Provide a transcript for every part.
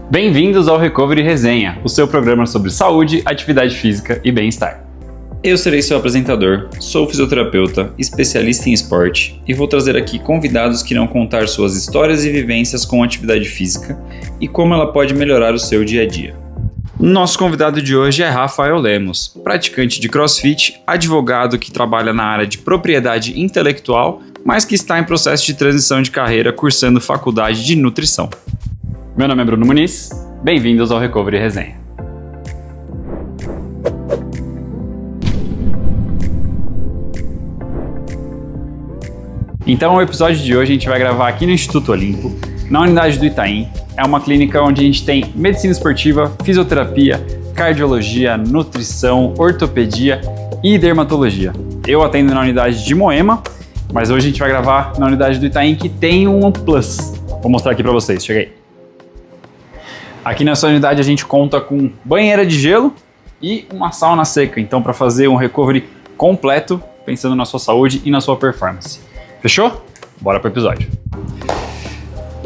Bem-vindos ao Recovery Resenha, o seu programa sobre saúde, atividade física e bem-estar. Eu serei seu apresentador, sou fisioterapeuta, especialista em esporte e vou trazer aqui convidados que irão contar suas histórias e vivências com atividade física e como ela pode melhorar o seu dia a dia. Nosso convidado de hoje é Rafael Lemos, praticante de CrossFit, advogado que trabalha na área de propriedade intelectual, mas que está em processo de transição de carreira cursando faculdade de nutrição. Meu nome é Bruno Muniz, bem-vindos ao Recovery Resenha. Então, o episódio de hoje a gente vai gravar aqui no Instituto Olimpo, na unidade do Itaim. É uma clínica onde a gente tem medicina esportiva, fisioterapia, cardiologia, nutrição, ortopedia e dermatologia. Eu atendo na unidade de Moema, mas hoje a gente vai gravar na unidade do Itaim que tem um plus. Vou mostrar aqui para vocês, chega aí. Aqui nessa unidade a gente conta com banheira de gelo e uma sauna seca, então para fazer um recovery completo, pensando na sua saúde e na sua performance. Fechou? Bora pro episódio.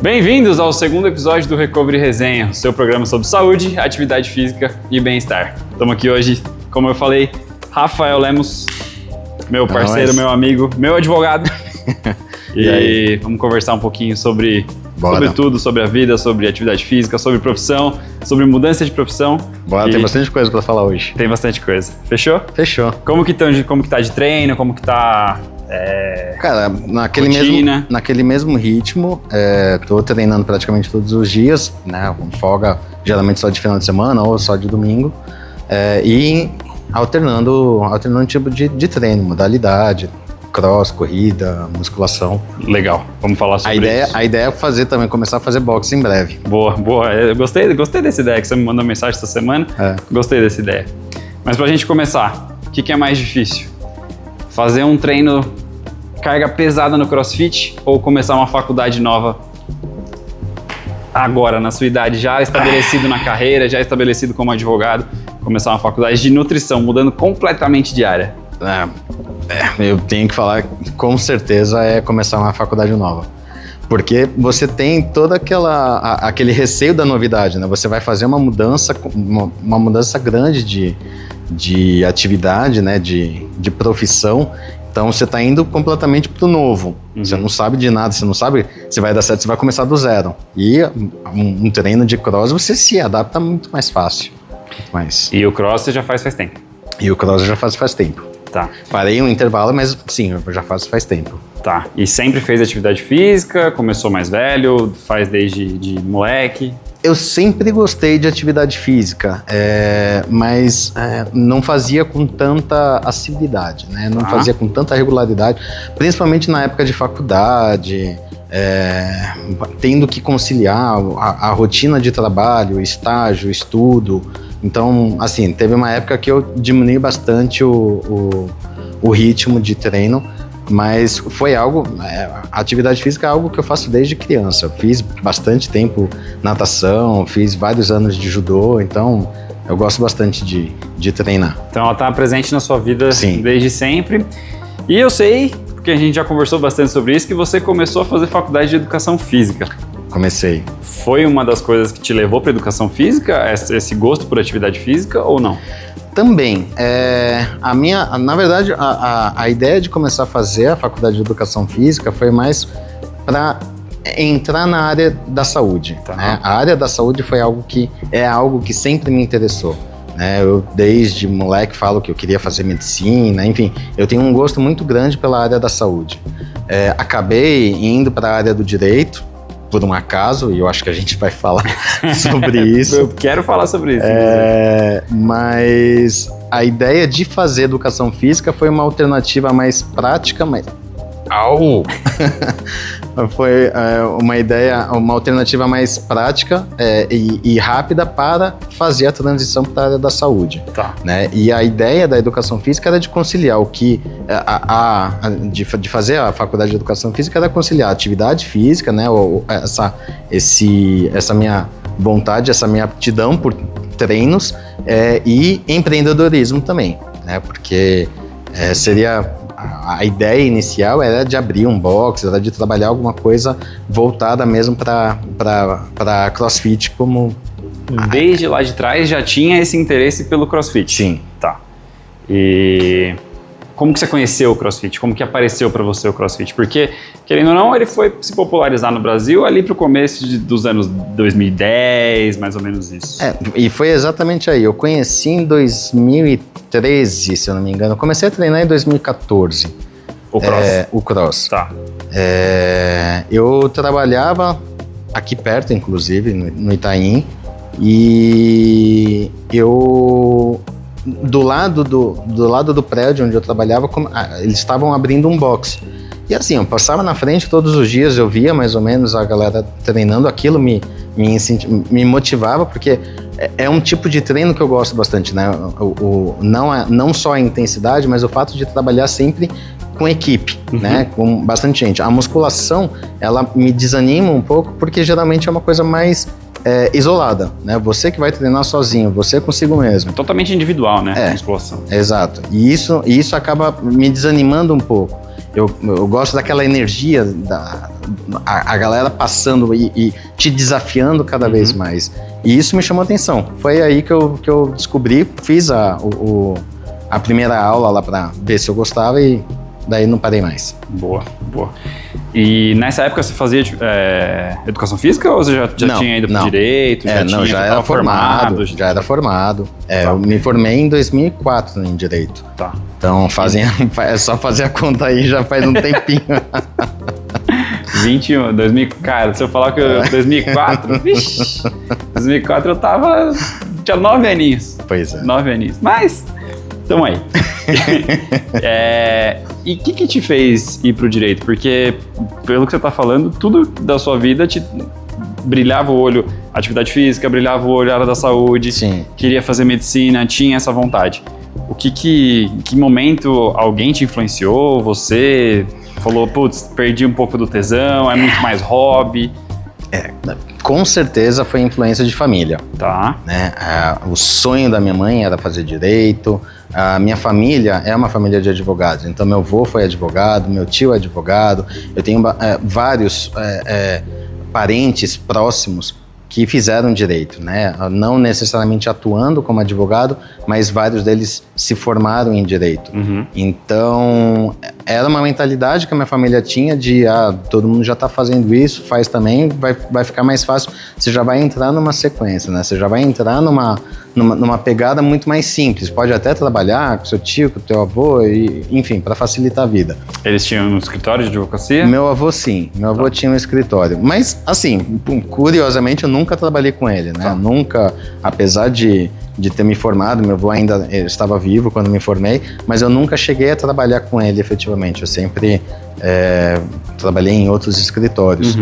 Bem-vindos ao segundo episódio do Recovery Resenha, o seu programa sobre saúde, atividade física e bem-estar. Estamos aqui hoje, como eu falei, Rafael Lemos, meu parceiro, meu amigo, meu advogado. E vamos conversar um pouquinho sobre tudo, sobre a vida, sobre atividade física, sobre profissão, sobre mudança de profissão. Bora, tem bastante coisa pra falar hoje. Tem bastante coisa. Fechou? Fechou. Como que tá de treino, como que tá... Cara, naquele mesmo ritmo, tô treinando praticamente todos os dias, né, com folga geralmente só de final de semana ou só de domingo, e alternando tipo de treino, modalidade, cross, corrida, musculação. Legal, vamos falar sobre isso. A ideia é começar a fazer boxe em breve. Boa, eu gostei dessa ideia que você me mandou mensagem essa semana, gostei dessa ideia. Mas pra gente começar, o que é mais difícil? Fazer um treino carga pesada no CrossFit ou começar uma faculdade nova agora, na sua idade, já estabelecido na carreira, já estabelecido como advogado, começar uma faculdade de nutrição, mudando completamente de área? Eu tenho que falar, com certeza, começar uma faculdade nova. Porque você tem todo aquele receio da novidade, né? Você vai fazer uma mudança grande de atividade, né? De profissão. Então você está indo completamente pro novo. Você não sabe de nada, você não sabe se vai dar certo, você vai começar do zero. E um treino de cross você se adapta muito mais fácil. E o cross você já faz tempo? E o cross eu já faço faz tempo. Tá. Parei um intervalo, mas sim, eu já faço faz tempo. Tá. E sempre fez atividade física? Começou mais velho? Faz desde de moleque? Eu sempre gostei de atividade física, mas não fazia com tanta assiduidade, né? Não fazia com tanta regularidade, principalmente na época de faculdade, tendo que conciliar a rotina de trabalho, estágio, estudo. Então, assim, teve uma época que eu diminui bastante o ritmo de treino, mas foi algo, a atividade física é algo que eu faço desde criança. Eu fiz bastante tempo natação, fiz vários anos de judô, então eu gosto bastante de treinar. Então ela está presente na sua vida Sim. Desde sempre. E eu sei, porque a gente já conversou bastante sobre isso, que você começou a fazer faculdade de educação física. Comecei. Foi uma das coisas que te levou para educação física, esse gosto por atividade física ou não? Também. Na verdade, a ideia de começar a fazer a faculdade de educação física foi mais para entrar na área da saúde. Tá. Né? A área da saúde foi algo que sempre me interessou. Né? Eu, desde moleque, falo que eu queria fazer medicina, enfim, eu tenho um gosto muito grande pela área da saúde. Acabei indo para a área do direito, por um acaso, e eu acho que a gente vai falar sobre isso. Eu quero falar sobre isso. Mas a ideia de fazer educação física foi uma alternativa mais prática, foi uma alternativa mais prática e rápida para fazer a transição para a área da saúde. Tá. Né? E a ideia da educação física era de conciliar o que de fazer a faculdade de educação física era conciliar a atividade física, né? Essa minha vontade, essa minha aptidão por treinos e empreendedorismo também, né? Porque seria a ideia inicial era de abrir um box, era de trabalhar alguma coisa voltada mesmo para CrossFit como desde lá de trás já tinha esse interesse pelo CrossFit? Sim. Tá. E como que você conheceu o CrossFit? Como que apareceu para você o CrossFit? Porque, querendo ou não, ele foi se popularizar no Brasil ali pro começo dos anos 2010, mais ou menos isso. E foi exatamente aí. Eu conheci em 2013, se eu não me engano. Eu comecei a treinar em 2014. O Cross? O Cross. Tá. Eu trabalhava aqui perto, inclusive, no Itaim, e eu... Do lado do prédio onde eu trabalhava, eles estavam abrindo um box. E assim, eu passava na frente todos os dias, eu via mais ou menos a galera treinando, aquilo me motivava, porque é um tipo de treino que eu gosto bastante, né? Não só a intensidade, mas o fato de trabalhar sempre com equipe, né? Com bastante gente. A musculação, ela me desanima um pouco, porque geralmente é uma coisa mais... isolada, né? Você que vai treinar sozinho, você consigo mesmo. É totalmente individual, né? A musculação. Exato. E isso acaba me desanimando um pouco. Eu gosto daquela energia, a galera passando e te desafiando cada vez mais. E isso me chamou a atenção. Foi aí que eu descobri, fiz a primeira aula lá para ver se eu gostava e daí não parei mais. Boa. E nessa época você fazia educação física ou você já tinha ido para direito? Já era formado. Já era formado. Eu me formei em 2004 em direito. Tá. Então é só fazer a conta aí, já faz um tempinho. 21, cara, se eu falar que 2004, vixi, 2004 tinha 9 aninhos. Pois é. 9 aninhos. Mas, tamo aí. E o que te fez ir pro direito? Porque, pelo que você tá falando, tudo da sua vida brilhava o olho, atividade física, brilhava o olho, área da saúde. Sim. Queria fazer medicina, tinha essa vontade. Que momento alguém te influenciou? Você falou, putz, perdi um pouco do tesão, é muito mais hobby? Com certeza foi influência de família. Tá. Né? O sonho da minha mãe era fazer direito. A minha família é uma família de advogados. Então, meu avô foi advogado, meu tio é advogado. Eu tenho vários parentes próximos que fizeram direito, né? Não necessariamente atuando como advogado, mas vários deles se formaram em direito. Então, era uma mentalidade que a minha família tinha de todo mundo já está fazendo isso, faz também, vai ficar mais fácil. Você já vai entrar numa sequência, né? Você já vai entrar numa pegada muito mais simples. Pode até trabalhar com seu tio, com o teu avô, enfim, para facilitar a vida. Eles tinham um escritório de advocacia? Meu avô, sim. Meu avô tinha um escritório. Mas, assim, curiosamente, eu nunca trabalhei com ele, né? Nunca, apesar de ter me formado, meu avô ainda estava vivo quando me formei, mas eu nunca cheguei a trabalhar com ele efetivamente. Eu sempre trabalhei em outros escritórios.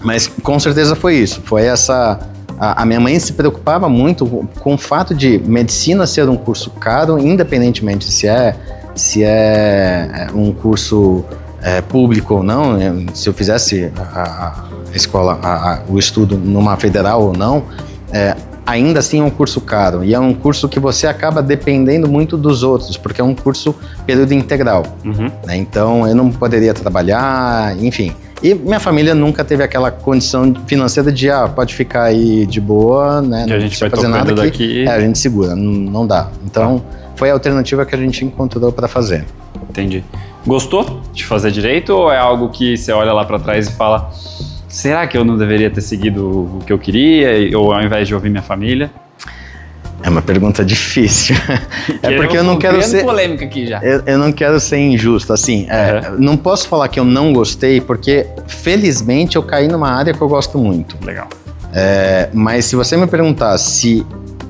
Mas com certeza foi isso. Foi essa... A minha mãe se preocupava muito com o fato de medicina ser um curso caro, independentemente se é um curso público ou não. Se eu fizesse a escola, o estudo numa federal ou não, ainda assim é um curso caro. E é um curso que você acaba dependendo muito dos outros, porque é um curso período integral. Né? Então eu não poderia trabalhar, enfim. E minha família nunca teve aquela condição financeira de, pode ficar aí de boa, né? Que a gente vai fazer nada daqui. A gente segura, não dá. Então, foi a alternativa que a gente encontrou para fazer. Entendi. Gostou de fazer direito ou é algo que você olha lá para trás e fala, será que eu não deveria ter seguido o que eu queria, ou ao invés de ouvir minha família? É uma pergunta difícil. Porque eu não quero ser polêmica aqui já. Eu não quero ser injusto, assim. Não posso falar que eu não gostei, porque felizmente eu caí numa área que eu gosto muito. Legal. Mas se você me perguntar se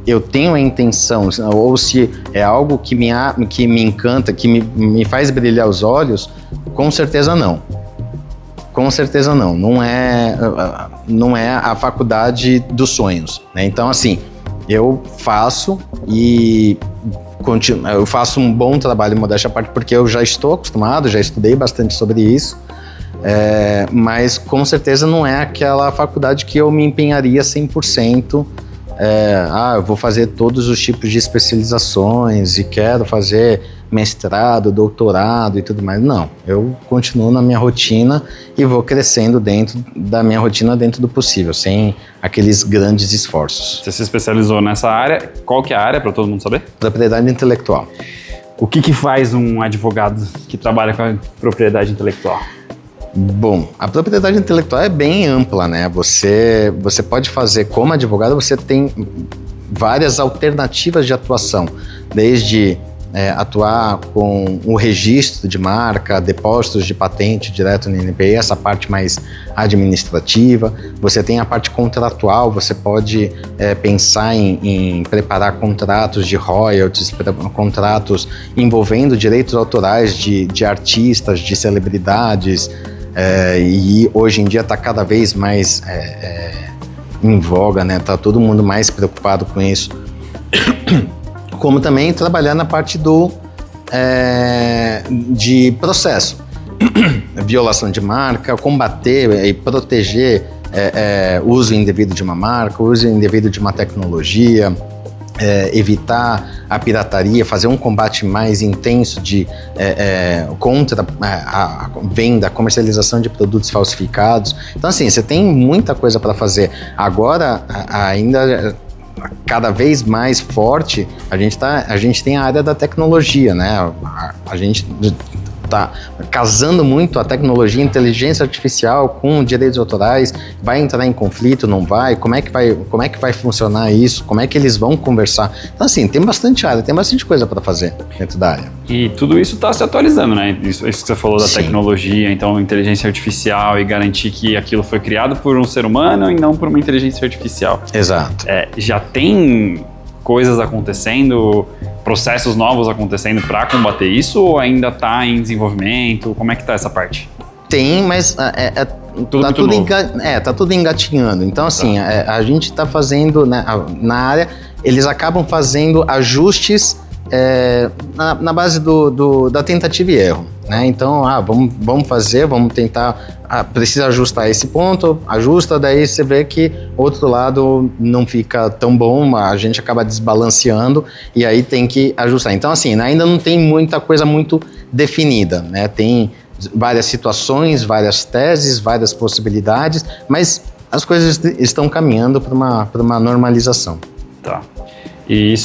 eu tenho a intenção, ou se é algo que me encanta, que me faz brilhar os olhos, com certeza não. Com certeza não. Não é a faculdade dos sonhos, né? Então, assim, eu faço eu faço um bom trabalho, modéstia à parte, porque eu já estou acostumado, já estudei bastante sobre isso, mas com certeza não é aquela faculdade que eu me empenharia 100%. Eu vou fazer todos os tipos de especializações e quero fazer mestrado, doutorado e tudo mais. Não, eu continuo na minha rotina e vou crescendo dentro da minha rotina dentro do possível, sem aqueles grandes esforços. Você se especializou nessa área. Qual que é a área, para todo mundo saber? Propriedade intelectual. O que faz um advogado que trabalha com a propriedade intelectual? Bom, a propriedade intelectual é bem ampla, né? Você pode fazer como advogado, você tem várias alternativas de atuação, desde atuar com o registro de marca, depósitos de patente direto no INPI, essa parte mais administrativa. Você tem a parte contratual, você pode pensar em preparar contratos de royalties, contratos envolvendo direitos autorais de artistas, de celebridades, e hoje em dia está cada vez mais em voga, né? Tá todo mundo mais preocupado com isso. Como também trabalhar na parte de processo, violação de marca, combater e proteger uso indevido de uma marca, uso indevido de uma tecnologia, evitar a pirataria, fazer um combate mais intenso contra a venda, a comercialização de produtos falsificados. Então, assim, você tem muita coisa para fazer. Agora, ainda cada vez mais forte, a gente tem a área da tecnologia, né? A gente está casando muito a tecnologia, inteligência artificial com direitos autorais. Vai entrar em conflito, não vai? Como é que vai funcionar isso? Como é que eles vão conversar? Então, assim, tem bastante área, tem bastante coisa para fazer dentro da área. E tudo isso está se atualizando, né? Isso que você falou da tecnologia, então inteligência artificial, e garantir que aquilo foi criado por um ser humano e não por uma inteligência artificial. Exato. Já tem coisas acontecendo, processos novos acontecendo para combater isso, ou ainda está em desenvolvimento? Como é que está essa parte? Tem, mas tá tudo engatinhando. Então, assim, a gente está fazendo, né, na área, eles acabam fazendo ajustes na base da tentativa e erro, né? Então, vamos tentar, precisa ajustar esse ponto, ajusta, daí você vê que outro lado não fica tão bom, a gente acaba desbalanceando e aí tem que ajustar. Então, assim, ainda não tem muita coisa muito definida, né? Tem várias situações, várias teses, várias possibilidades, mas as coisas estão caminhando para uma normalização. Tá. E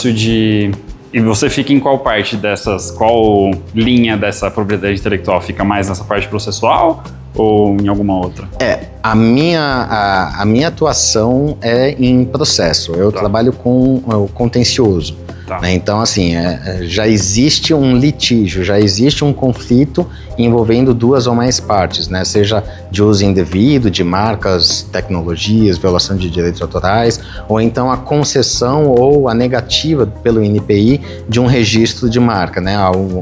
E você fica em qual parte qual linha dessa propriedade intelectual? Fica mais nessa parte processual ou em alguma outra? A minha atuação é em processo. Eu trabalho com o contencioso. Né? Então, assim, já existe um litígio, já existe um conflito envolvendo duas ou mais partes, né? Seja de uso indevido de marcas, tecnologias, violação de direitos autorais, ou então a concessão ou a negativa pelo INPI de um registro de marca, né?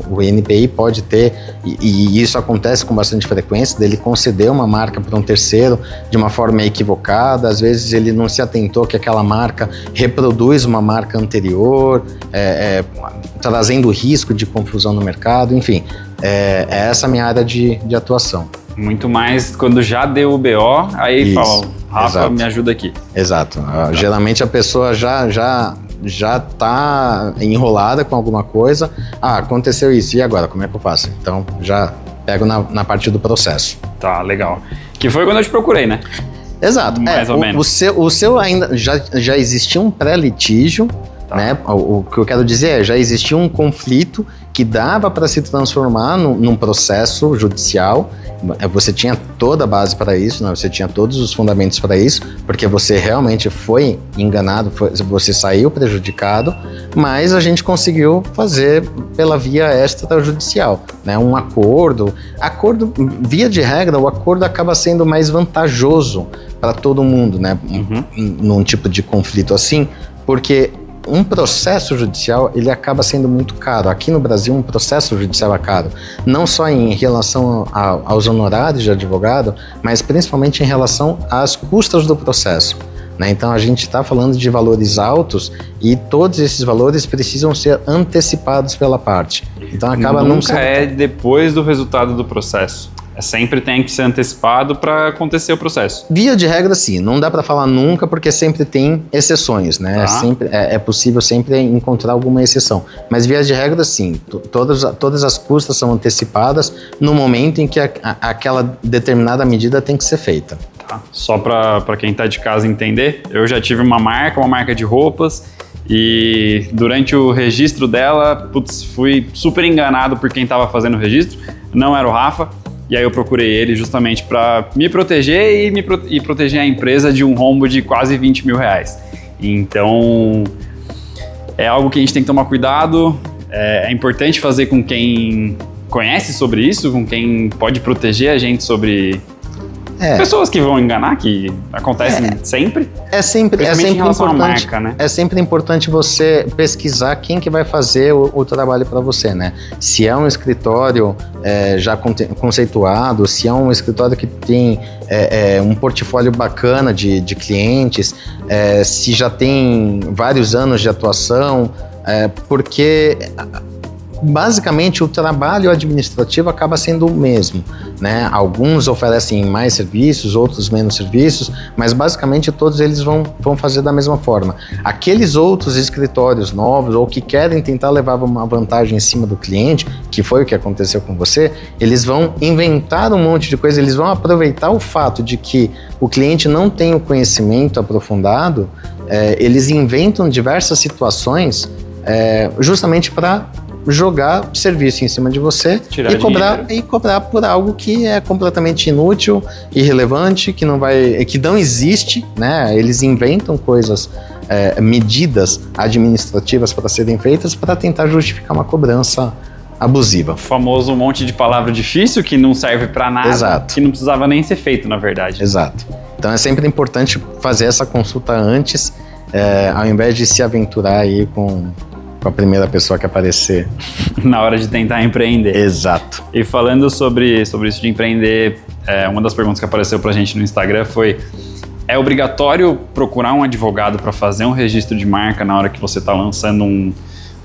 O INPI pode ter, e isso acontece com bastante frequência, dele conceder uma marca para um terceiro de uma forma equivocada. Às vezes ele não se atentou que aquela marca reproduz uma marca anterior, trazendo risco de confusão no mercado, enfim. Essa é a minha área de atuação. Muito mais quando já deu o BO, aí fala, Rafa, exato, me ajuda aqui. Exato. Geralmente a pessoa já está enrolada com alguma coisa. Aconteceu isso, e agora? Como é que eu faço? Então, já pego na parte do processo. Tá, legal. Que foi quando eu te procurei, né? Exato. Mais ou menos. O seu ainda já existia um pré-litígio, né? O que eu quero dizer já existia um conflito que dava para se transformar num processo judicial. Você tinha toda a base para isso, né? Você tinha todos os fundamentos para isso, porque você realmente foi enganado, você saiu prejudicado, mas a gente conseguiu fazer pela via extrajudicial, né? Um acordo, via de regra, o acordo acaba sendo mais vantajoso para todo mundo, né? Num tipo de conflito assim, porque um processo judicial, ele acaba sendo muito caro. Aqui no Brasil, um processo judicial é caro. Não só em relação aos honorários de advogado, mas principalmente em relação às custas do processo, né? Então, a gente está falando de valores altos e todos esses valores precisam ser antecipados pela parte. Então, acaba nunca depois do resultado do processo. Sempre tem que ser antecipado para acontecer o processo. Via de regra, sim. Não dá para falar nunca, porque sempre tem exceções, né? É possível sempre encontrar alguma exceção. Mas via de regra, sim. Todas as custas são antecipadas no momento em que aquela determinada medida tem que ser feita. Tá. Só para quem está de casa entender, eu já tive uma marca de roupas, e durante o registro dela, fui super enganado por quem estava fazendo o registro. Não era o Rafa. E aí eu procurei ele justamente para me proteger e proteger a empresa de um rombo de quase 20 mil reais. Então, é algo que a gente tem que tomar cuidado. É importante fazer com quem conhece sobre isso, com quem pode proteger a gente sobre pessoas que vão enganar, que acontecem sempre. É sempre importante, marca, né? É sempre importante você pesquisar quem que vai fazer o trabalho para você, né? Se é um escritório já conceituado, se é um escritório que tem um portfólio bacana de clientes, se já tem vários anos de atuação, porque basicamente o trabalho administrativo acaba sendo o mesmo, né? Alguns oferecem mais serviços, outros menos serviços, mas basicamente todos eles vão fazer da mesma forma. Aqueles outros escritórios novos ou que querem tentar levar uma vantagem em cima do cliente, que foi o que aconteceu com você, eles vão inventar um monte de coisa, eles vão aproveitar o fato de que o cliente não tem o conhecimento aprofundado, eles inventam diversas situações justamente para jogar serviço em cima de você e cobrar por algo que é completamente inútil, irrelevante, que não existe, né? Eles inventam coisas, medidas administrativas para serem feitas para tentar justificar uma cobrança abusiva. O famoso monte de palavra difícil que não serve para nada. Exato. Que não precisava nem ser feito, na verdade. Exato. Então é sempre importante fazer essa consulta antes, ao invés de se aventurar aí com a primeira pessoa que aparecer. Na hora de tentar empreender. Exato. E falando sobre isso de empreender, uma das perguntas que apareceu pra gente no Instagram foi: é obrigatório procurar um advogado para fazer um registro de marca na hora que você está lançando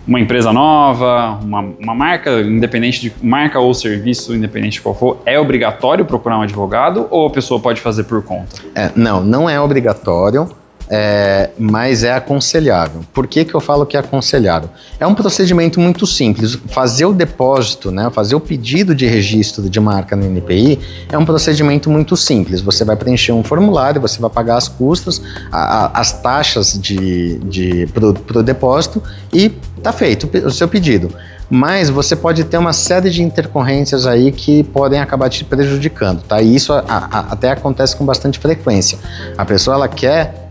uma empresa nova, uma marca, independente de marca ou serviço, independente de qual for? É obrigatório procurar um advogado ou a pessoa pode fazer por conta? Não é obrigatório. Mas é aconselhável. Por que eu falo que é aconselhável? É um procedimento muito simples. Fazer o depósito, né, fazer o pedido de registro de marca no INPI é um procedimento muito simples. Você vai preencher um formulário, você vai pagar as custas, as taxas pro depósito e tá feito o seu pedido. Mas você pode ter uma série de intercorrências aí que podem acabar te prejudicando, tá? E isso até acontece com bastante frequência. A pessoa, ela quer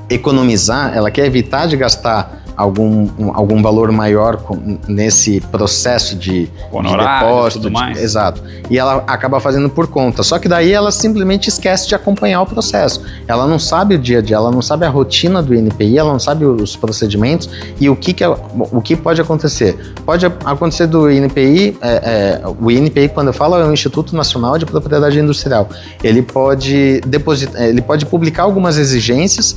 economizar, ela quer evitar de gastar algum valor maior nesse processo de depósito, tudo mais. Exato. E ela acaba fazendo por conta. Só que daí ela simplesmente esquece de acompanhar o processo. Ela não sabe o dia a dia, ela não sabe a rotina do INPI, ela não sabe os procedimentos e o que pode acontecer. Pode acontecer do INPI, o INPI, quando eu falo, é o Instituto Nacional de Propriedade Industrial. Ele pode publicar algumas exigências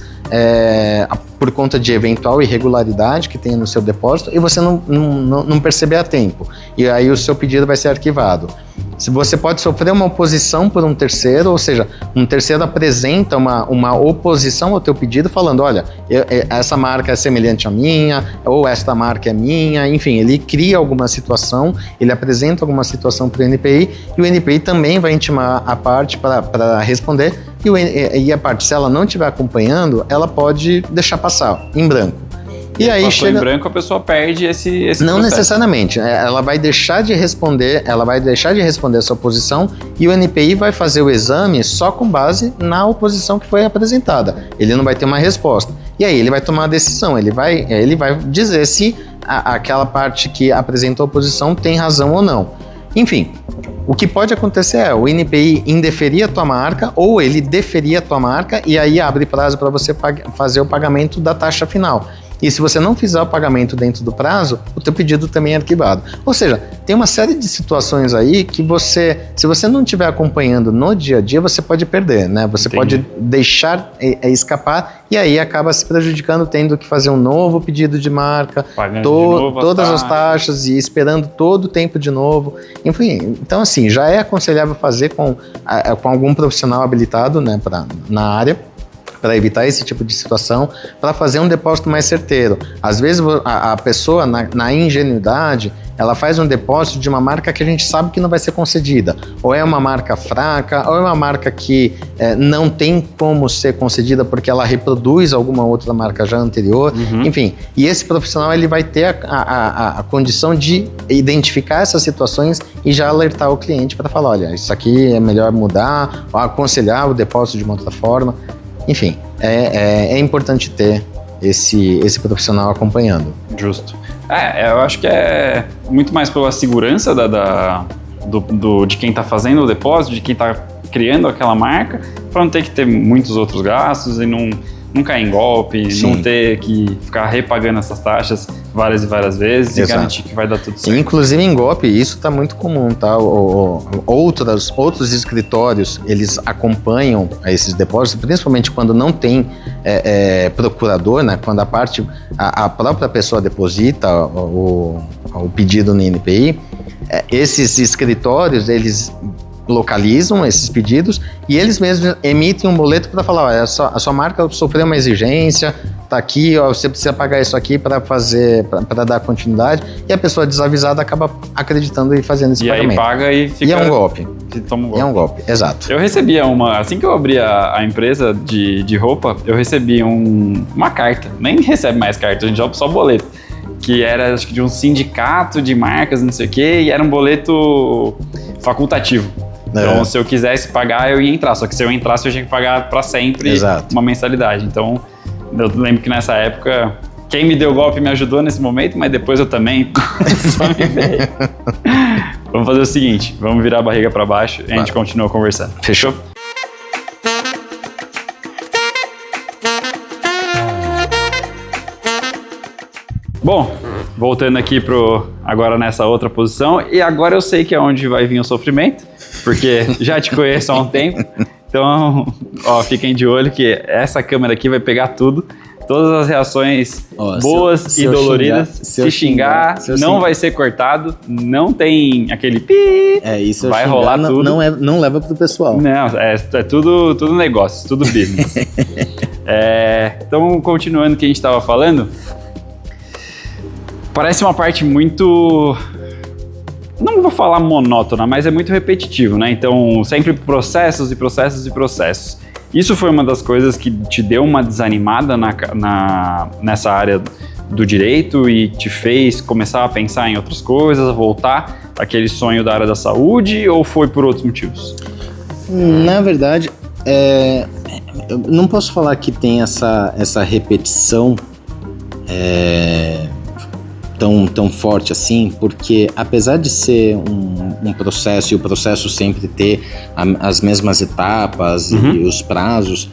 por conta de eventual irregularidade que tenha no seu depósito e você não perceber a tempo. E aí o seu pedido vai ser arquivado. Se você pode sofrer uma oposição por um terceiro, ou seja, um terceiro apresenta uma oposição ao teu pedido falando, olha, essa marca é semelhante à minha, ou esta marca é minha, enfim, ele cria alguma situação, ele apresenta alguma situação para o INPI e o INPI também vai intimar a parte para responder e a parte, se ela não estiver acompanhando, ela pode deixar passar em branco. E aí chega em branco, a pessoa perde esse não processo. Necessariamente, ela vai deixar de responder essa oposição e o INPI vai fazer o exame só com base na oposição que foi apresentada. Ele não vai ter uma resposta. E aí ele vai tomar a decisão, ele vai dizer se aquela parte que apresentou a oposição tem razão ou não. Enfim, o que pode acontecer é o INPI indeferir a tua marca ou ele deferir a tua marca e aí abre prazo para você fazer o pagamento da taxa final. E se você não fizer o pagamento dentro do prazo, o teu pedido também é arquivado. Ou seja, tem uma série de situações aí que se você não estiver acompanhando no dia a dia, você pode perder, né? Você pode deixar escapar e aí acaba se prejudicando, tendo que fazer um novo pedido de marca, todas as taxas e esperando todo o tempo de novo. Enfim, então assim, já é aconselhável fazer com algum profissional habilitado, né, na área, para evitar esse tipo de situação, para fazer um depósito mais certeiro. Às vezes a pessoa, na ingenuidade, ela faz um depósito de uma marca que a gente sabe que não vai ser concedida. Ou é uma marca fraca, ou é uma marca que não tem como ser concedida porque ela reproduz alguma outra marca já anterior. Enfim, e esse profissional ele vai ter a condição de identificar essas situações e já alertar o cliente para falar, olha, isso aqui é melhor mudar, ou aconselhar o depósito de uma outra forma. Enfim, é importante ter esse profissional acompanhando. Justo. Eu acho que é muito mais pela segurança de quem está fazendo o depósito, de quem está criando aquela marca, para não ter que ter muitos outros gastos e não cair em golpe, não ter que ficar repagando essas taxas várias e várias vezes. Exato. E garantir que vai dar tudo certo. Inclusive em golpe, isso está muito comum, tá? Outros escritórios, eles acompanham esses depósitos, principalmente quando não tem procurador, né? Quando a própria pessoa deposita o pedido no INPI, esses escritórios, eles localizam esses pedidos e eles mesmos emitem um boleto para falar, olha, a sua marca sofreu uma exigência, tá aqui, ó, você precisa pagar isso aqui para dar continuidade, e a pessoa desavisada acaba acreditando e fazendo esse pagamento. E aí paga e fica... E é um golpe. Toma um golpe. É um golpe, exato. Eu recebia assim que eu abri a empresa de roupa, eu recebi uma carta, nem recebe mais carta, a gente joga só boleto, que era, acho que de um sindicato de marcas, não sei o quê, e era um boleto facultativo. Então, se eu quisesse pagar, eu ia entrar. Só que se eu entrasse, eu tinha que pagar para sempre uma mensalidade. Então, eu lembro que nessa época, quem me deu o golpe me ajudou nesse momento, mas depois eu também só me veio. Vamos fazer o seguinte, vamos virar a barriga para baixo e a gente continua conversando. Fechou? Bom, voltando aqui agora nessa outra posição, e agora eu sei que é onde vai vir o sofrimento, porque já te conheço há um tempo, então, fiquem de olho que essa câmera aqui vai pegar tudo, todas as reações boas e doloridas. Se xingar, não vai ser cortado, não tem aquele pi, isso vai rolar tudo. Não leva pro pessoal. Não, é tudo negócio, tudo business. Então, continuando o que a gente estava falando, parece uma parte muito, não vou falar monótona, mas é muito repetitivo, né? Então, sempre processos e processos e processos. Isso foi uma das coisas que te deu uma desanimada nessa área do direito e te fez começar a pensar em outras coisas, a voltar àquele sonho da área da saúde, ou foi por outros motivos? Na verdade, eu não posso falar que tem essa repetição tão forte assim, porque apesar de ser um processo e o processo sempre ter as mesmas etapas e os prazos,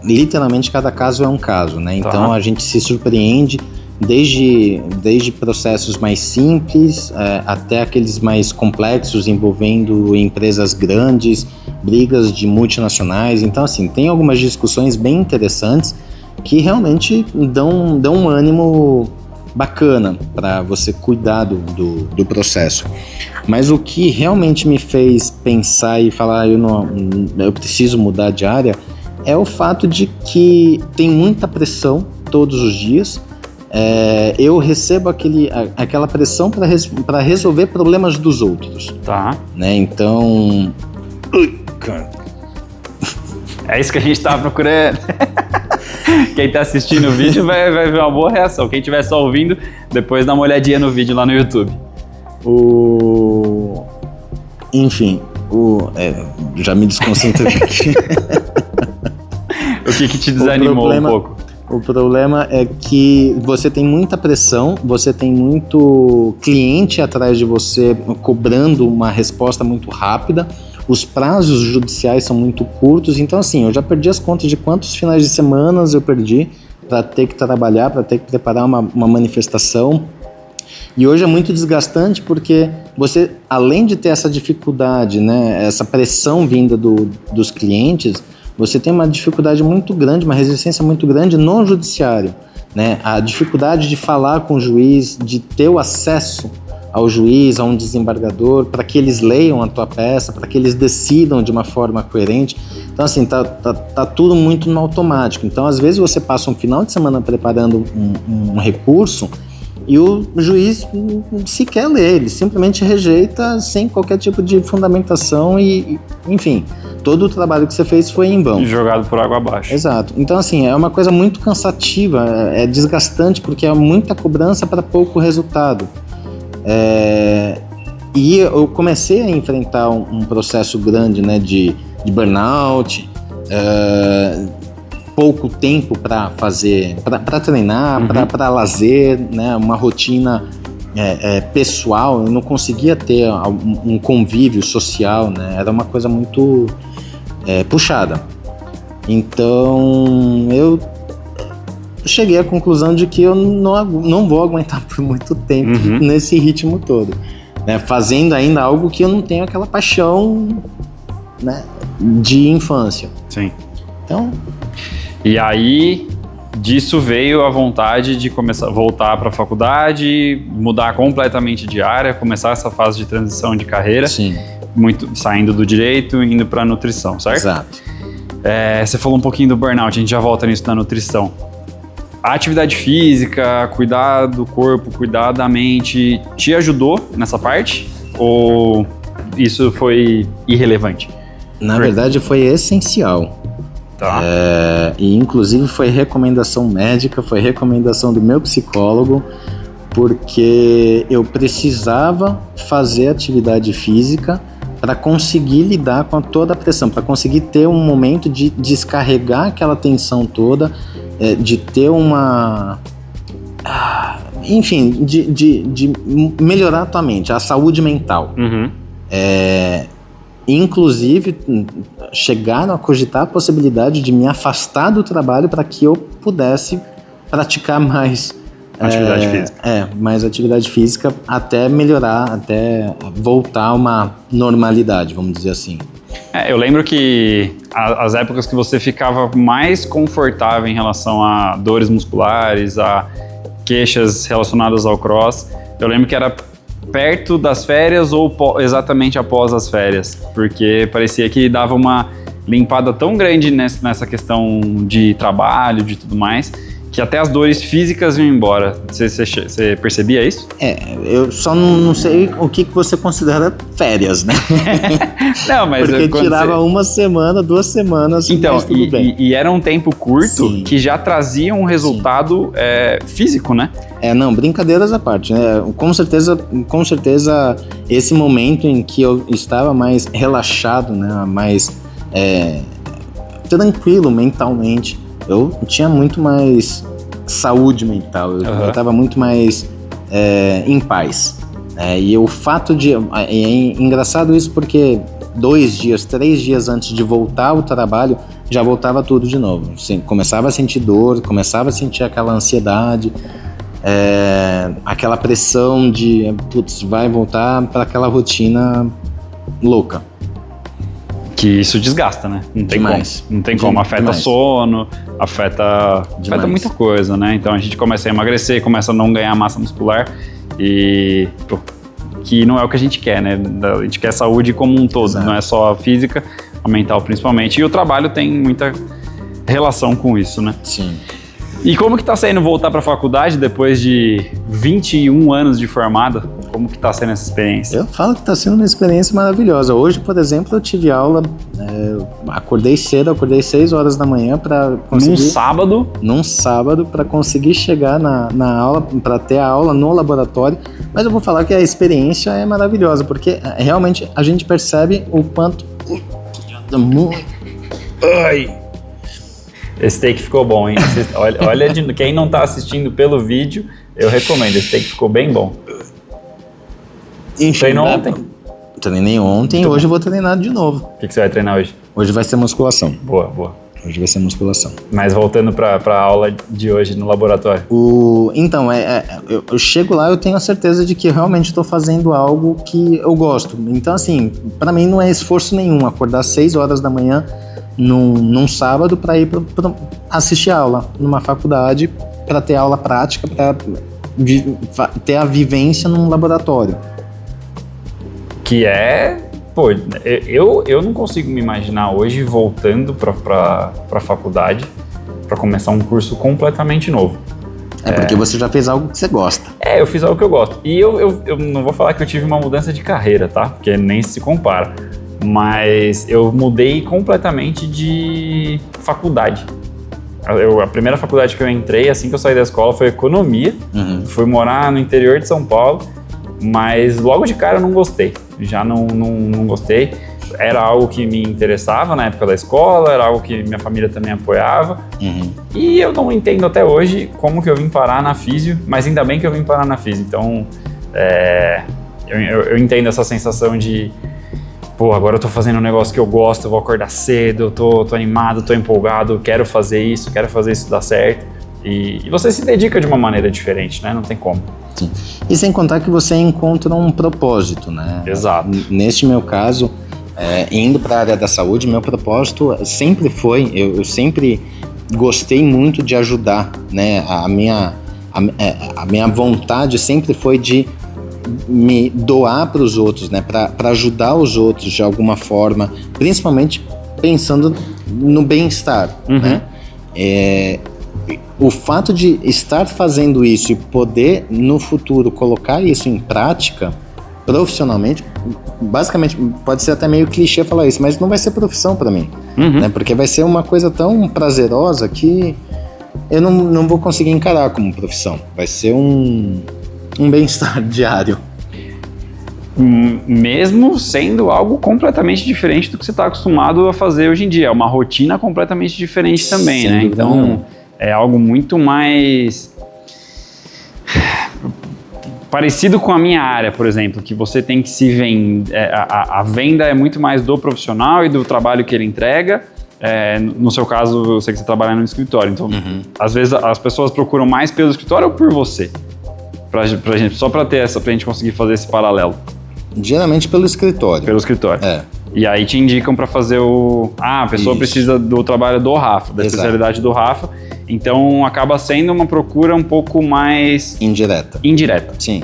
literalmente cada caso é um caso, né? Então a gente se surpreende desde processos mais simples até aqueles mais complexos envolvendo empresas grandes, brigas de multinacionais. Então assim, tem algumas discussões bem interessantes que realmente dão um ânimo bacana para você cuidar do processo. Mas o que realmente me fez pensar e falar, eu preciso mudar de área, é o fato de que tem muita pressão todos os dias. Eu recebo aquela pressão para resolver problemas dos outros. Tá. Né? Então... É isso que a gente tava procurando. Quem tá assistindo o vídeo vai ver uma boa reação. Quem estiver só ouvindo, depois dá uma olhadinha no vídeo lá no YouTube. Enfim, já me desconcentrei aqui. O que te desanimou um pouco? O problema é que você tem muita pressão, você tem muito cliente atrás de você cobrando uma resposta muito rápida. Os prazos judiciais são muito curtos, então assim, eu já perdi as contas de quantos finais de semana eu perdi para ter que trabalhar, para ter que preparar uma manifestação. E hoje é muito desgastante porque você, além de ter essa dificuldade, né, essa pressão vinda dos clientes, você tem uma dificuldade muito grande, uma resistência muito grande no judiciário, né? A dificuldade de falar com o juiz, de ter o acesso ao juiz, a um desembargador, para que eles leiam a tua peça, para que eles decidam de uma forma coerente. Então, assim, tá tudo muito no automático. Então, às vezes você passa um final de semana preparando um recurso e o juiz sequer lê, ele simplesmente rejeita sem qualquer tipo de fundamentação e, enfim, todo o trabalho que você fez foi em vão. Jogado por água abaixo. Exato. Então, assim, é uma coisa muito cansativa, é desgastante porque é muita cobrança para pouco resultado. E eu comecei a enfrentar um processo grande, né, de burnout, pouco tempo para fazer, para treinar, para lazer, né, uma rotina pessoal. Eu não conseguia ter um convívio social, né, era uma coisa muito puxada. Então eu cheguei à conclusão de que eu não vou aguentar por muito tempo nesse ritmo todo, né, fazendo ainda algo que eu não tenho aquela paixão, né, de infância. Sim. Então, e aí, disso veio a vontade de começar a voltar para a faculdade, mudar completamente de área, começar essa fase de transição de carreira. sim, Muito saindo do direito, indo para nutrição, certo? exato. Você falou um pouquinho do burnout, a gente já volta nisso na nutrição. A atividade física, cuidar do corpo, cuidar da mente, te ajudou nessa parte? Ou isso foi irrelevante? Na verdade, foi essencial. Tá. E inclusive foi recomendação médica, foi recomendação do meu psicólogo, porque eu precisava fazer atividade física para conseguir lidar com toda a pressão, para conseguir ter um momento de descarregar aquela tensão toda, de ter uma... enfim, de melhorar a tua mente, a saúde mental. Inclusive, chegaram a cogitar a possibilidade de me afastar do trabalho para que eu pudesse praticar mais Atividade física. Mais atividade física até melhorar, até voltar a uma normalidade, vamos dizer assim. Eu lembro que as épocas que você ficava mais confortável em relação a dores musculares, a queixas relacionadas ao cross, eu lembro que era perto das férias ou exatamente após as férias, porque parecia que dava uma limpada tão grande nessa questão de trabalho, de tudo mais, que até as dores físicas iam embora. Você percebia isso? Eu só não sei o que você considera férias, né? Não, mas porque tirava uma semana, 2 semanas, então, mas tudo bem. E era um tempo curto. Sim. Que já trazia um resultado físico, né? Não, brincadeiras à parte, né? Com certeza, esse momento em que eu estava mais relaxado, né? Mais tranquilo mentalmente, eu tinha muito mais saúde mental, eu estava muito mais em paz. E o fato de... É engraçado isso porque 2 dias, 3 dias antes de voltar ao trabalho, já voltava tudo de novo. Começava a sentir dor, começava a sentir aquela ansiedade, aquela pressão de, putz, vai voltar para aquela rotina louca. Que isso desgasta, né? Não tem Demais. como. Não tem como. Afeta Demais. sono, afeta muita coisa, né? Então a gente começa a emagrecer, começa a não ganhar massa muscular e... que não é o que a gente quer, né? A gente quer saúde como um todo, Exato. Não é só a física, a mental principalmente. E o trabalho tem muita relação com isso, né? Sim. E como que tá sendo voltar para a faculdade depois de 21 anos de formada? Como que tá sendo essa experiência? Eu falo que está sendo uma experiência maravilhosa. Hoje, por exemplo, eu tive aula, acordei cedo, acordei 6 horas da manhã para conseguir... Num sábado, para conseguir chegar na aula, para ter a aula no laboratório. Mas eu vou falar que a experiência é maravilhosa, porque realmente a gente percebe o quanto... Ai! Esse take ficou bom, hein? Olha, quem não tá assistindo pelo vídeo, eu recomendo. Esse take ficou bem bom. Enfim, Treinou ontem? Treinei ontem e hoje eu vou treinar de novo. O que você vai treinar hoje? Hoje vai ser musculação. Boa. Hoje vai ser musculação. Mas voltando para a aula de hoje no laboratório. Então, eu chego lá, eu tenho a certeza de que realmente estou fazendo algo que eu gosto. Então, assim, para mim não é esforço nenhum acordar às 6 horas da manhã num sábado para ir pra assistir aula numa faculdade, para ter aula prática, para ter a vivência num laboratório. Que é... Pô, eu não consigo me imaginar hoje voltando para a faculdade para começar um curso completamente novo. Porque você já fez algo que você gosta. Eu fiz algo que eu gosto. E eu não vou falar que eu tive uma mudança de carreira, tá? Porque nem se compara. Mas eu mudei completamente de faculdade. A primeira faculdade que eu entrei, assim que eu saí da escola, foi economia. Fui morar no interior de São Paulo, mas logo de cara eu não gostei. Já não gostei. Era algo que me interessava na época da escola, era algo que minha família também apoiava. E eu não entendo até hoje como que eu vim parar na físio, mas ainda bem que eu vim parar na físio. Então, eu entendo essa sensação de, pô, agora eu tô fazendo um negócio que eu gosto, eu vou acordar cedo, eu tô animado, tô empolgado, quero fazer isso dar certo. E você se dedica de uma maneira diferente, né? Não tem como. Sim. E sem contar que você encontra um propósito, né? Exato. Neste meu caso, indo para a área da saúde, meu propósito sempre foi, eu sempre gostei muito de ajudar, né? A minha vontade sempre foi de me doar para os outros, né? Para ajudar os outros de alguma forma, principalmente pensando no bem-estar, né? O fato de estar fazendo isso e poder no futuro colocar isso em prática profissionalmente, basicamente pode ser até meio clichê falar isso, mas não vai ser profissão para mim, né? Porque vai ser uma coisa tão prazerosa que eu não vou conseguir encarar como profissão. Vai ser um bem-estar diário. Mesmo sendo algo completamente diferente do que você está acostumado a fazer hoje em dia. É uma rotina completamente diferente também, Sem né? dúvida Então, nenhuma. é algo muito mais parecido com a minha área, por exemplo, que você tem que se vender. A venda é muito mais do profissional e do trabalho que ele entrega. No seu caso, eu sei que você trabalha no escritório, então às vezes as pessoas procuram mais pelo escritório ou por você? Pra gente, só pra gente conseguir fazer esse paralelo. Geralmente pelo escritório. Pelo escritório. E aí te indicam para fazer a pessoa precisa do trabalho do Rafa, da especialidade do Rafa. Então acaba sendo uma procura um pouco mais indireta. Sim.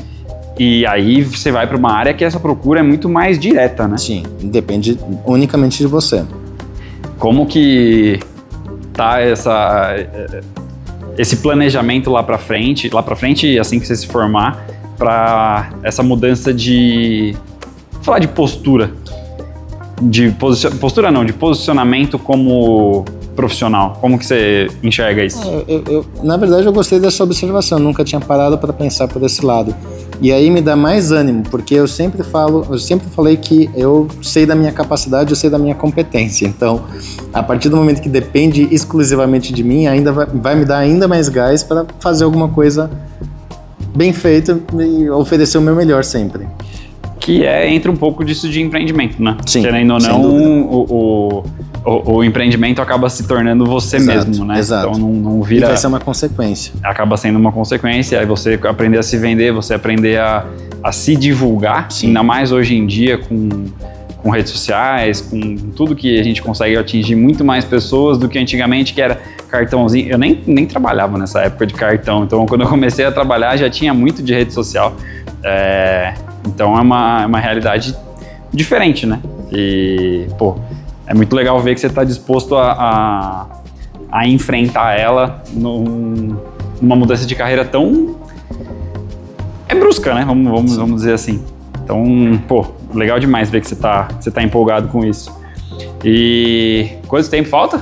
E aí você vai para uma área que essa procura é muito mais direta, né? Sim, depende unicamente de você. Como que tá esse planejamento lá para frente, assim que você se formar, para essa mudança de, vou falar de postura, de posicionamento como profissional. Como que você enxerga isso? Na verdade, eu gostei dessa observação, nunca tinha parado para pensar por esse lado. E aí me dá mais ânimo, porque eu sempre falei que eu sei da minha capacidade, eu sei da minha competência. Então, a partir do momento que depende exclusivamente de mim, ainda vai me dar ainda mais gás para fazer alguma coisa bem feita e oferecer o meu melhor sempre. Que entra um pouco disso de empreendimento, né? Sim, querendo ou não, o empreendimento acaba se tornando você mesmo, né? Exato. Então não vira... E vai ser uma consequência. Acaba sendo uma consequência, aí você aprender a se vender, você aprender a se divulgar, Sim. Ainda mais hoje em dia com redes sociais, com tudo que a gente consegue atingir muito mais pessoas do que antigamente, que era cartãozinho. Eu nem trabalhava nessa época de cartão, então quando eu comecei a trabalhar já tinha muito de rede social. Então é uma realidade diferente, né? E, pô, é muito legal ver que você está disposto a enfrentar ela numa mudança de carreira tão... brusca, né? Vamos dizer assim. Então, pô, legal demais ver que você tá empolgado com isso. E quanto tempo falta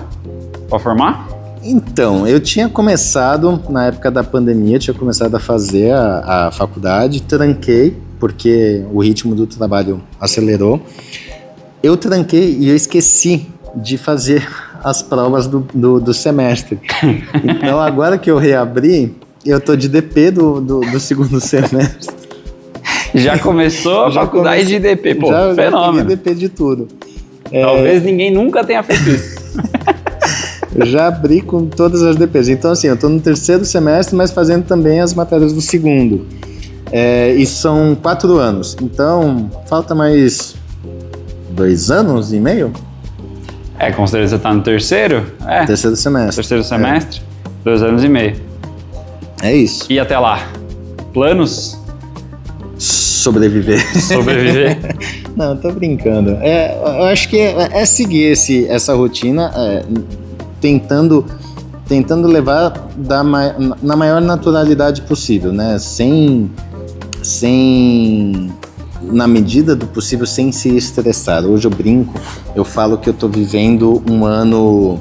para formar? Então, eu tinha começado, na época da pandemia, a fazer a faculdade, tranquei, porque o ritmo do trabalho acelerou. Eu tranquei e eu esqueci de fazer as provas do semestre. Então, agora que eu reabri, eu tô de DP do segundo semestre. Já começou a faculdade de DP, pô, fenômeno. Já DP de tudo. Talvez ninguém nunca tenha feito isso. Já abri com todas as DPs. Então, assim, eu tô no terceiro semestre, mas fazendo também as matérias do segundo. E são 4 anos. Então, falta mais 2 anos e meio? Com certeza você tá no terceiro? Terceiro semestre. Terceiro semestre, 2 anos e meio. É isso. E até lá, planos? Sobreviver. Não, tô brincando. Eu acho que é seguir essa rotina, tentando levar na maior naturalidade possível, né? Sem, na medida do possível, sem se estressar. Hoje eu brinco, eu falo que eu tô vivendo um ano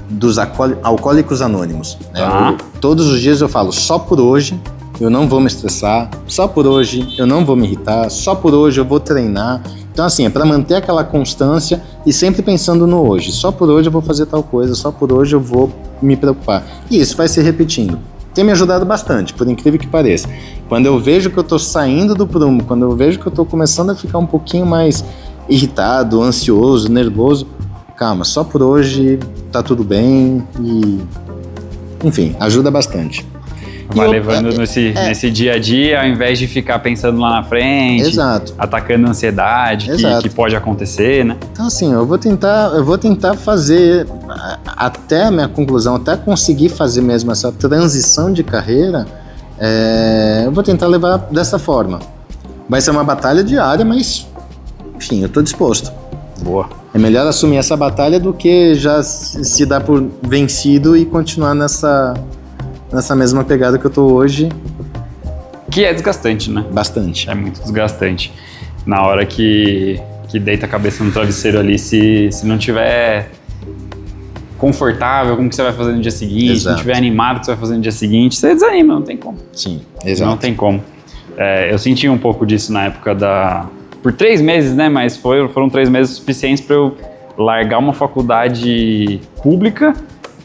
dos alcoólicos anônimos, né? Todos os dias eu falo, só por hoje eu não vou me estressar, só por hoje eu não vou me irritar, só por hoje eu vou treinar. Então, assim, é para manter aquela constância e sempre pensando no hoje. Só por hoje eu vou fazer tal coisa, só por hoje eu vou me preocupar. E isso vai se repetindo. Tem me ajudado bastante, por incrível que pareça. Quando eu vejo que eu tô saindo do prumo, quando eu vejo que eu tô começando a ficar um pouquinho mais irritado, ansioso, nervoso, calma, só por hoje tá tudo bem e... Enfim, ajuda bastante. Vai levando nesse dia a dia, ao invés de ficar pensando lá na frente, exato, atacando a ansiedade que pode acontecer, né? Então, assim, eu vou tentar fazer até a minha conclusão, até conseguir fazer mesmo essa transição de carreira, eu vou tentar levar dessa forma. Vai ser uma batalha diária, mas, enfim, eu tô disposto. Boa. É melhor assumir essa batalha do que já se dar por vencido e continuar nessa mesma pegada que eu tô hoje. Que é desgastante, né? Bastante. É muito desgastante. Na hora que deita a cabeça no travesseiro ali, se não tiver confortável com o que você vai fazer no dia seguinte, exato, se não tiver animado com o que você vai fazer no dia seguinte, você desanima, não tem como. Sim, exato. Não tem como. Eu senti um pouco disso na época por 3 meses, né? Mas foram 3 meses suficientes para eu largar uma faculdade pública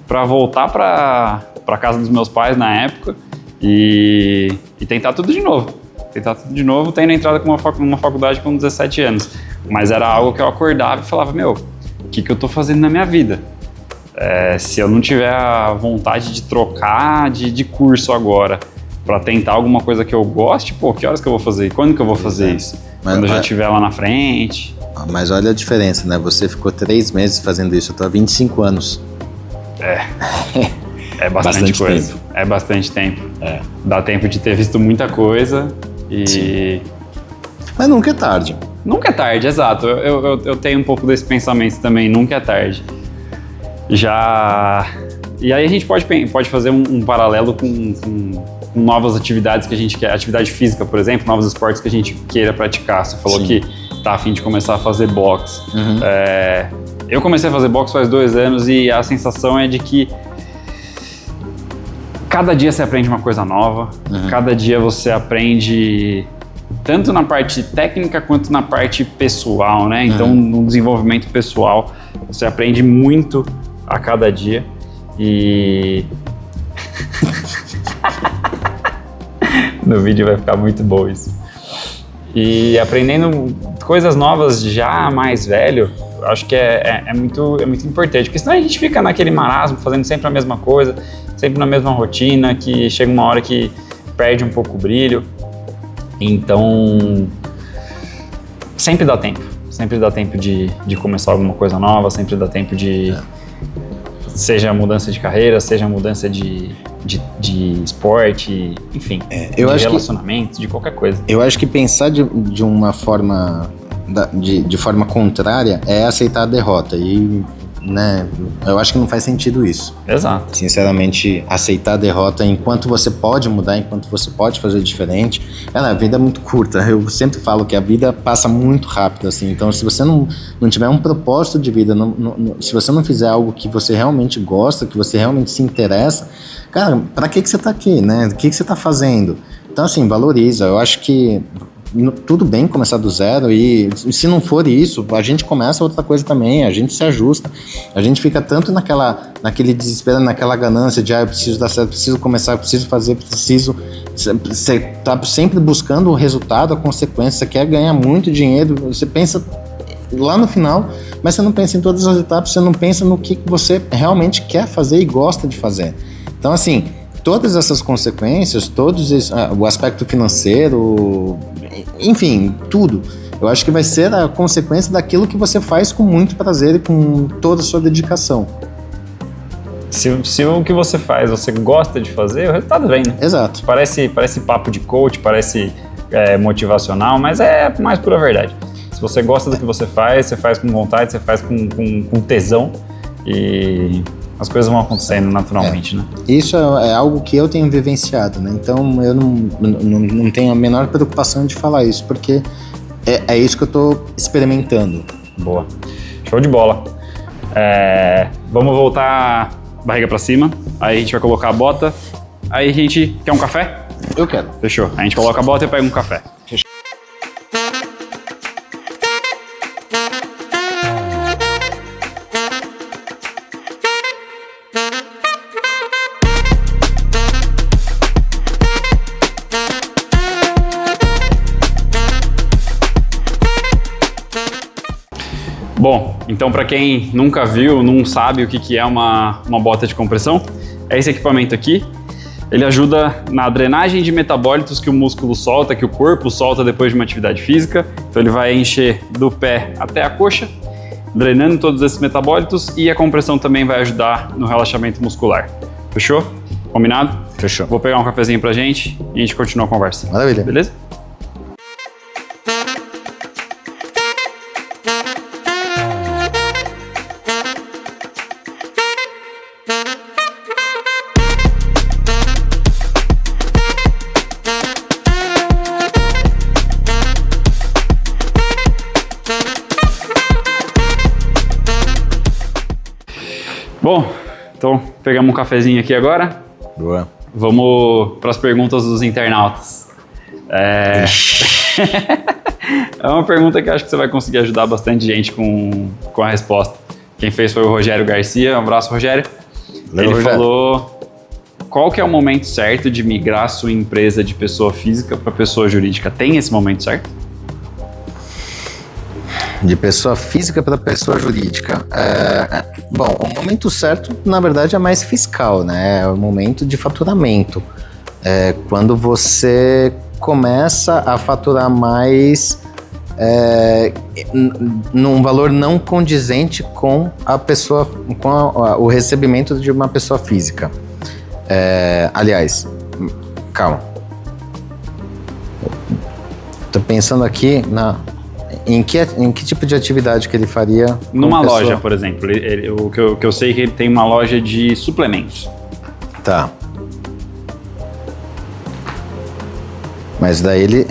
para voltar para casa dos meus pais na época e tentar tudo de novo. Tendo entrado com uma faculdade com 17 anos. Mas era algo que eu acordava e falava, o que eu tô fazendo na minha vida? Se eu não tiver a vontade de trocar de curso agora para tentar alguma coisa que eu goste, que horas que eu vou fazer? E quando que eu vou fazer isso? Quando eu já estiver lá na frente. Mas olha a diferença, né? Você ficou 3 meses fazendo isso, eu tô há 25 anos. É bastante coisa. Tempo. É bastante tempo. Dá tempo de ter visto muita coisa e... Sim. Mas nunca é tarde. Nunca é tarde, exato. Eu tenho um pouco desse pensamento também, nunca é tarde. E aí a gente pode fazer um paralelo com novas atividades que a gente quer, atividade física, por exemplo, novos esportes que a gente queira praticar. Você falou que tá a fim de começar a fazer boxe. Uhum. Eu comecei a fazer boxe faz 2 anos e a sensação é de que cada dia você aprende uma coisa nova, cada dia você aprende tanto na parte técnica quanto na parte pessoal, né? Então, no desenvolvimento pessoal, você aprende muito a cada dia e... No vídeo vai ficar muito bom isso. E aprendendo coisas novas já mais velho, acho que é muito importante, porque senão a gente fica naquele marasmo, fazendo sempre a mesma coisa, sempre na mesma rotina, que chega uma hora que perde um pouco o brilho. Então, sempre dá tempo de começar alguma coisa nova, sempre dá tempo de... Seja mudança de carreira, seja mudança de esporte, enfim, de relacionamento, de qualquer coisa. Eu acho que pensar de uma forma, de forma contrária é aceitar a derrota e, né, eu acho que não faz sentido isso. Exato. Sinceramente, aceitar a derrota enquanto você pode mudar, enquanto você pode fazer diferente. A vida é muito curta, eu sempre falo que a vida passa muito rápido, assim, então se você não tiver um propósito de vida, se você não fizer algo que você realmente gosta, que você realmente se interessa, cara, pra que você tá aqui, né? O que você tá fazendo? Então, assim, valoriza. Eu acho que tudo bem começar do zero e se não for isso, a gente começa outra coisa também, a gente se ajusta. A gente fica tanto naquele desespero, naquela ganância de eu preciso dar certo, preciso começar, preciso fazer, você tá sempre buscando o resultado, a consequência, você quer ganhar muito dinheiro, você pensa lá no final, mas você não pensa em todas as etapas, você não pensa no que você realmente quer fazer e gosta de fazer. Então, assim, todas essas consequências, o aspecto financeiro, enfim, tudo, eu acho que vai ser a consequência daquilo que você faz com muito prazer e com toda a sua dedicação. Se o que você faz, você gosta de fazer, o resultado vem, né? Exato. Parece papo de coach, parece motivacional, mas é mais pura verdade. Se você gosta do que você faz com vontade, você faz com tesão e as coisas vão acontecendo naturalmente, né? Isso é algo que eu tenho vivenciado, né? Então eu não tenho a menor preocupação de falar isso, porque é isso que eu tô experimentando. Boa. Show de bola. Vamos voltar barriga pra cima, aí a gente vai colocar a bota, aí a gente... Quer um café? Eu quero. Fechou. A gente coloca a bota e pega um café. Fechou. Bom, então para quem nunca viu, não sabe o que é uma bota de compressão, é esse equipamento aqui. Ele ajuda na drenagem de metabólitos que o músculo solta, que o corpo solta depois de uma atividade física. Então ele vai encher do pé até a coxa, drenando todos esses metabólitos, e a compressão também vai ajudar no relaxamento muscular. Fechou? Combinado? Fechou. Vou pegar um cafezinho pra gente e a gente continua a conversa. Maravilha. Beleza? Bom, então pegamos um cafezinho aqui agora. Boa. Vamos para as perguntas dos internautas. É uma pergunta que eu acho que você vai conseguir ajudar bastante gente com a resposta. Quem fez foi o Rogério Garcia. Um abraço, Rogério. Ele falou: qual que é o momento certo de migrar sua empresa de pessoa física para pessoa jurídica? Tem esse momento certo? De pessoa física para pessoa jurídica. Bom, o momento certo, na verdade, é mais fiscal, né? É o momento de faturamento. Quando você começa a faturar mais num valor não condizente com a pessoa, com o recebimento de uma pessoa física. Aliás, calma. Tô pensando aqui em que tipo de atividade que ele faria? Numa loja, por exemplo. O que eu sei é que ele tem uma loja de suplementos. Tá. Mas daí ele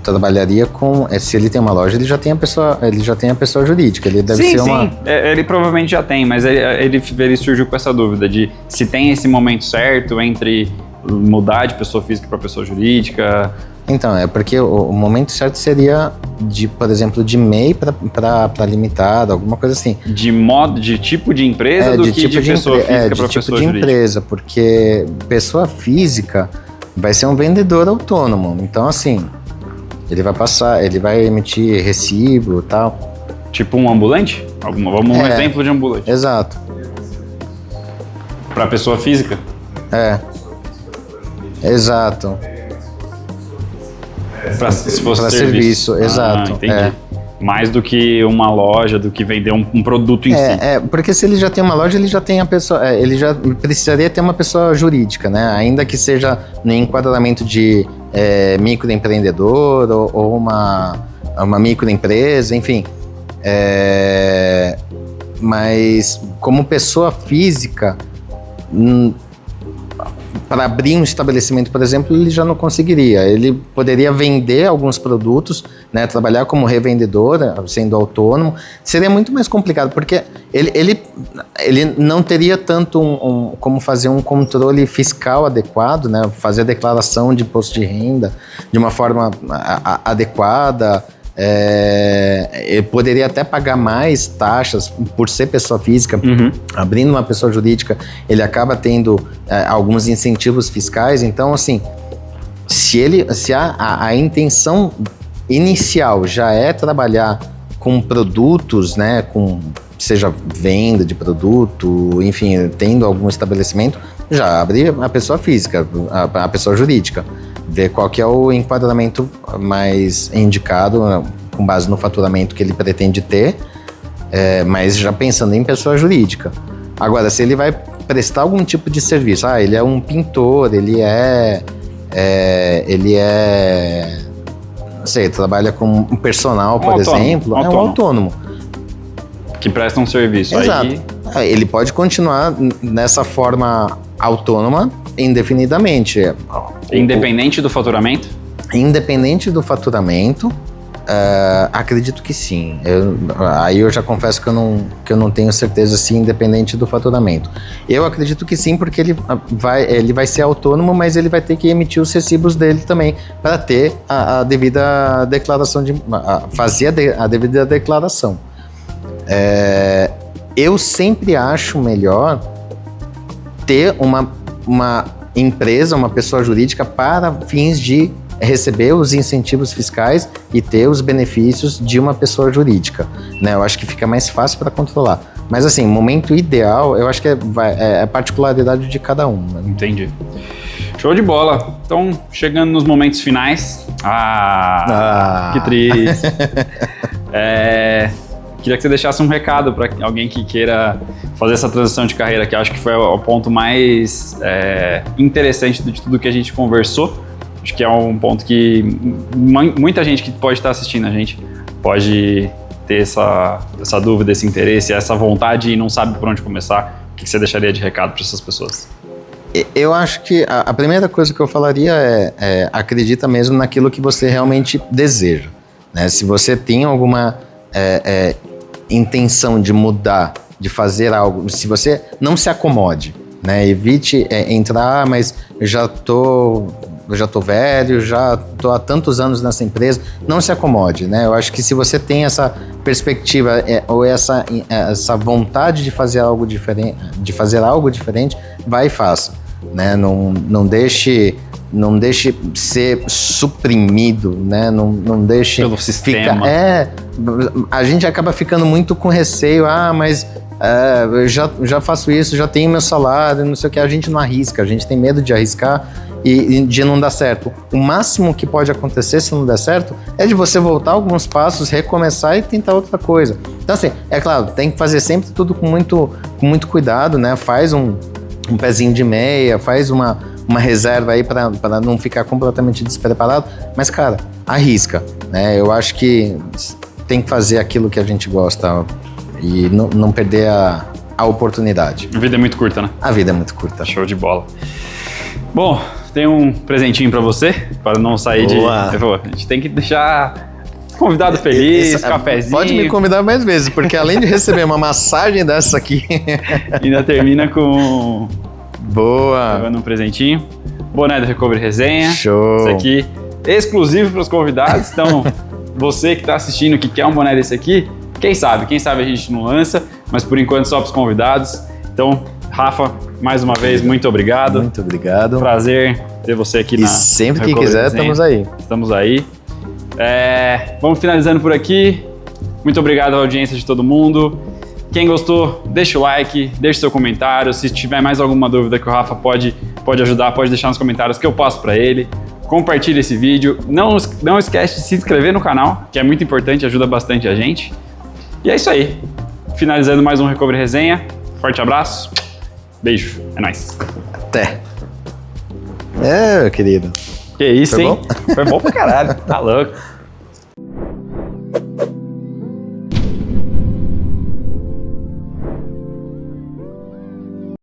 trabalharia com... Se ele tem uma loja, ele já tem a pessoa jurídica. Ele deve ser uma... Sim, ele provavelmente já tem, mas ele surgiu com essa dúvida de se tem esse momento certo entre mudar de pessoa física para pessoa jurídica. Então, porque o momento certo seria por exemplo, de MEI para limitada, alguma coisa assim. De tipo de empresa do que de pessoa física para pessoa jurídica. Empresa, porque pessoa física vai ser um vendedor autônomo. Então, assim, ele vai emitir recibo e tal. Tipo um ambulante? Vamos um exemplo de ambulante. Exato. Para pessoa física? Exato. Se fosse para serviço, exato. Entendi. Mais do que uma loja, do que vender um produto em si. Porque se ele já tem uma loja, ele já tem a pessoa, ele já precisaria ter uma pessoa jurídica, né? Ainda que seja no enquadramento de microempreendedor ou uma microempresa, enfim. Mas como pessoa física, para abrir um estabelecimento, por exemplo, ele já não conseguiria. Ele poderia vender alguns produtos, né, trabalhar como revendedor, sendo autônomo. Seria muito mais complicado, porque ele não teria tanto como fazer um controle fiscal adequado, né, fazer a declaração de imposto de renda de uma forma adequada. Ele poderia até pagar mais taxas por ser pessoa física. Abrindo uma pessoa jurídica, ele acaba tendo alguns incentivos fiscais. Então, assim, se a intenção inicial já é trabalhar com produtos, né, seja venda de produto, enfim, tendo algum estabelecimento, já abre a pessoa física, a pessoa jurídica, ver qual que é o enquadramento mais indicado, com base no faturamento que ele pretende ter, mas já pensando em pessoa jurídica. Agora, se ele vai prestar algum tipo de serviço, ele é um pintor, ele não sei, trabalha com um personal, por exemplo, é um autônomo. Que presta um serviço. Exato. Aí ele pode continuar nessa forma autônoma indefinidamente. Independente do faturamento? Independente do faturamento, acredito que sim. Aí eu já confesso que eu não tenho certeza se independente do faturamento. Eu acredito que sim, porque ele vai ser autônomo, mas ele vai ter que emitir os recibos dele também para ter a devida declaração, fazer a devida declaração. Eu sempre acho melhor ter uma empresa, uma pessoa jurídica para fins de receber os incentivos fiscais e ter os benefícios de uma pessoa jurídica, né? Eu acho que fica mais fácil para controlar. Mas assim, momento ideal, eu acho que é particularidade de cada um. Né? Entendi. Show de bola. Então, chegando nos momentos finais. Que triste. Queria que você deixasse um recado para alguém que queira fazer essa transição de carreira, que eu acho que foi o ponto mais interessante de tudo que a gente conversou. Acho que é um ponto que muita gente que pode estar assistindo a gente pode ter essa dúvida, esse interesse, essa vontade e não sabe por onde começar. O que você deixaria de recado para essas pessoas? Eu acho que a primeira coisa que eu falaria é acredita mesmo naquilo que você realmente deseja. Né? Se você tem alguma intenção de mudar, de fazer algo, se você não se acomode, né? Evite entrar, mas eu já tô velho, já tô há tantos anos nessa empresa, não se acomode, né? Eu acho que se você tem essa perspectiva ou essa vontade de fazer algo diferente, vai e faça, né? Não deixe ser suprimido, né? Não deixe pelo sistema. A gente acaba ficando muito com receio, mas eu já faço isso, já tenho meu salário, não sei o que, a gente não arrisca, a gente tem medo de arriscar e de não dar certo. O máximo que pode acontecer se não der certo é de você voltar alguns passos, recomeçar e tentar outra coisa. Então assim, é claro, tem que fazer sempre tudo com muito cuidado, né? Faz um pezinho de meia, faz uma reserva aí para não ficar completamente despreparado, mas cara, arrisca, né? Eu acho que tem que fazer aquilo que a gente gosta e não perder a oportunidade. A vida é muito curta, né? A vida é muito curta. Show de bola. Bom, tem um presentinho para você, para não sair a gente tem que deixar convidado feliz, cafezinho. Pode me convidar mais vezes, porque além de receber uma massagem dessa aqui... ainda termina com... Boa! Pegando um presentinho. Boné do Recovery Resenha. Show! Esse aqui, exclusivo para os convidados. Então, você que está assistindo, que quer um boné desse aqui, quem sabe a gente não lança, mas por enquanto só para os convidados. Então, Rafa, mais uma vez, muito obrigado. Muito obrigado. Prazer ter você aqui e sempre que quiser, estamos aí. Estamos aí. Vamos finalizando por aqui. Muito obrigado à audiência de todo mundo. Quem gostou, deixa o like, deixa o seu comentário. Se tiver mais alguma dúvida que o Rafa pode ajudar, pode deixar nos comentários que eu passo para ele. Compartilhe esse vídeo. Não esquece de se inscrever no canal, que é muito importante, ajuda bastante a gente. E é isso aí. Finalizando mais um Recovery Resenha. Forte abraço. Beijo. É nóis. Até. Querido. Que isso, Foi hein? bom? Foi bom pra caralho. Tá louco.